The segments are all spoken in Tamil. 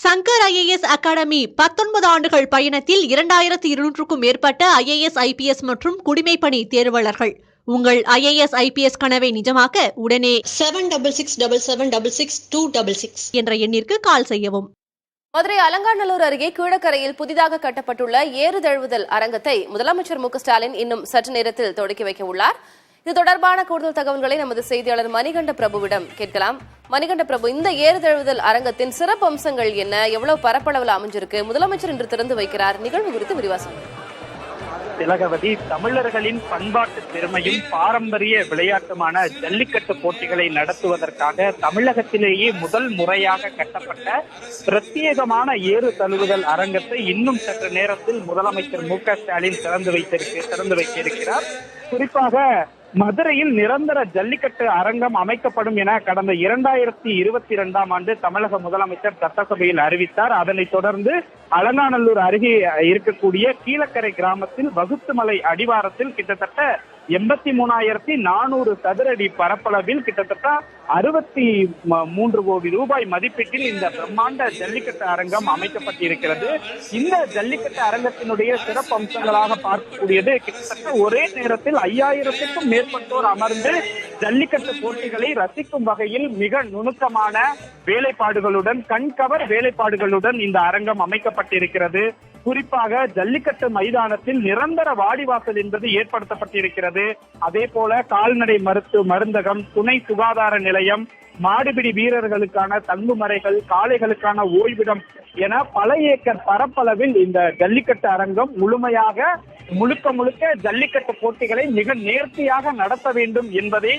சங்கர் IAS அகாடமி 19 ஆண்டுகள் பயணத்தில் 2200க்கும் மேற்பட்ட IAS IPS மற்றும் குடிமைப்பணி தேர்வாளர்கள். உங்கள் IAS IPS கனவை நிஜமாக்க உடனே 7677666266 என்ற எண்ணிற்கு கால் செய்யவும். மதுரை அலங்காநல்லூர் அருகே கீழக்கரையில் புதிதாக கட்டப்பட்டுள்ள ஏறு தழுவுதல் அரங்கத்தை முதலமைச்சர் மு க ஸ்டாலின் இன்னும் சற்று நேரத்தில் தொடக்கி வைக்க உள்ளார். இது தொடர்பான கூடுதல் தகவல்களை நமது செய்தியாளர் மணிகண்ட பிரபுவிடம் கேட்கலாம். மணிகண்ட பிரபு, இந்த ஏறு தழுவுதல் அரங்கத்தின் சிறப்பு அம்சங்கள் என்ன? எவ்வளவு பரப்பளவில் அமைஞ்சிருக்கு? முதலமைச்சர் இன்று திறந்து வைக்கிறார். நிகழ்வு குறித்து விரிவாசம். திலகவதி, தமிழர்களின் பண்பாட்டு பெருமையும் பாரம்பரிய விளையாட்டுமான ஜல்லிக்கட்டு போட்டிகளை நடத்துவதற்காக தமிழகத்திலேயே முதல் முறையாக கட்டப்பட்ட பிரத்யேகமான ஏறு தழுவுதல் அரங்கத்தை இன்னும் சற்று நேரத்தில் முதலமைச்சர் மு க ஸ்டாலின் திறந்து வைக்க இருக்கிறார். குறிப்பாக மதுரையில் நிரந்தர ஜல்லிக்கட்டு அரங்கம் அமைக்கப்படும் என கடந்த 2022ஆம் ஆண்டு தமிழக முதலமைச்சர் சட்டசபையில் அறிவித்தார். அதனைத் தொடர்ந்து அலங்காநல்லூர் அருகே இருக்கக்கூடிய கீழக்கரை கிராமத்தில் வகுத்துமலை அடிவாரத்தில் கிட்டத்தட்ட 83,400 சதுரடி பரப்பளவில் கிட்டத்தட்ட 63 கோடி ரூபாய் மதிப்பீட்டில் இந்த பிரம்மாண்ட ஜல்லிக்கட்டு அரங்கம் அமைக்கப்பட்டிருக்கிறது. இந்த ஜல்லிக்கட்டு அரங்கத்தினுடைய சிறப்பு அம்சங்களாக பார்க்கக்கூடியது கிட்டத்தட்ட ஒரே நேரத்தில் 5000க்கும் மேற்பட்டோர் அமர்ந்து ஜல்லிக்கட்டு போட்டிகளை ரசிக்கும் வகையில் மிக நுணுக்கமான வேலைப்பாடுகளுடன் கண்கவர் வேலைப்பாடுகளுடன் இந்த அரங்கம் அமைக்கப்பட்டிருக்கிறது. குறிப்பாக ஜல்லிக்கட்டு மைதானத்தில் நிரந்தர வாடிவாசல் என்பது ஏற்படுத்தப்பட்டிருக்கிறது. அதே போல கால்நடை மருந்தகம், துணை சுகாதார நிலையம், மாடுபிடி வீரர்களுக்கான தங்குமறைகள், காளைகளுக்கான ஓய்விடம் என பல ஏக்கர் பரப்பளவில் இந்த ஜல்லிக்கட்டு அரங்கம் முழுக்க ஜல்லிக்கட்டு போட்டிகளை மிக நேர்த்தியாக நடத்த வேண்டும் என்பதை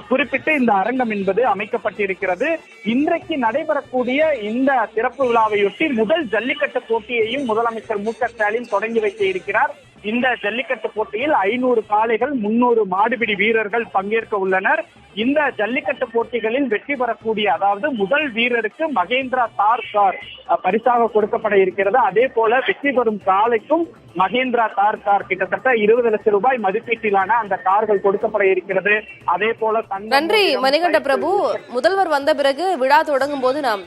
குறிப்பிட்டு இந்த அரங்கம் என்பது அமைக்கப்பட்டிருக்கிறது. இன்றைக்கு நடைபெறக்கூடிய இந்த சிறப்பு விழாவையொட்டி முதல் ஜல்லிக்கட்டு போட்டியையும் முதலமைச்சர் மு க ஸ்டாலின் தொடங்கி வைக்க இருக்கிறார். இந்த ஜல்லிக்கட்டு போட்டியில் 500 காளைகள், 300 மாடுபிடி வீரர்கள் பங்கேற்க உள்ளனர். இந்த ஜல்லிக்கட்டு போட்டிகளில் வெற்றி பெறக்கூடிய, அதாவது முதல் வீரருக்கு மகேந்திரா தார் கார் பரிசாக கொடுக்கப்பட இருக்கிறது. அதே போல வெற்றி பெறும் காளைக்கும் மகேந்திரா தார் கார் கிட்டத்தட்ட 20 லட்சம் ரூபாய் மதிப்பீட்டிலான அந்த கார்கள் கொடுக்கப்பட இருக்கிறது. அதே போல நன்றி மணிகண்ட பிரபு. முதல்வர் வந்த பிறகு விழா தொடங்கும் போது நாம்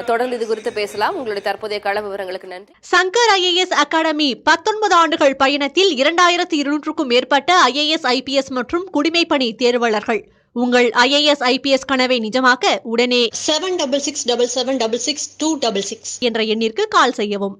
தொடர்ந்து இது குறித்து பேசலாம். உங்களுடைய தற்போதைய கள விவரங்களுக்கு நன்றி. சங்கர் IAS அகாடமி 19 ஆண்டுகள் பயணத்தில் 2200க்கும் மேற்பட்ட IAS IPS மற்றும் குடிமைப்பணி தேர்வாளர்கள். உங்கள் IAS IPS கனவை நிஜமாக்க உடனே 7677666266 என்ற எண்ணிற்கு கால் செய்யவும்.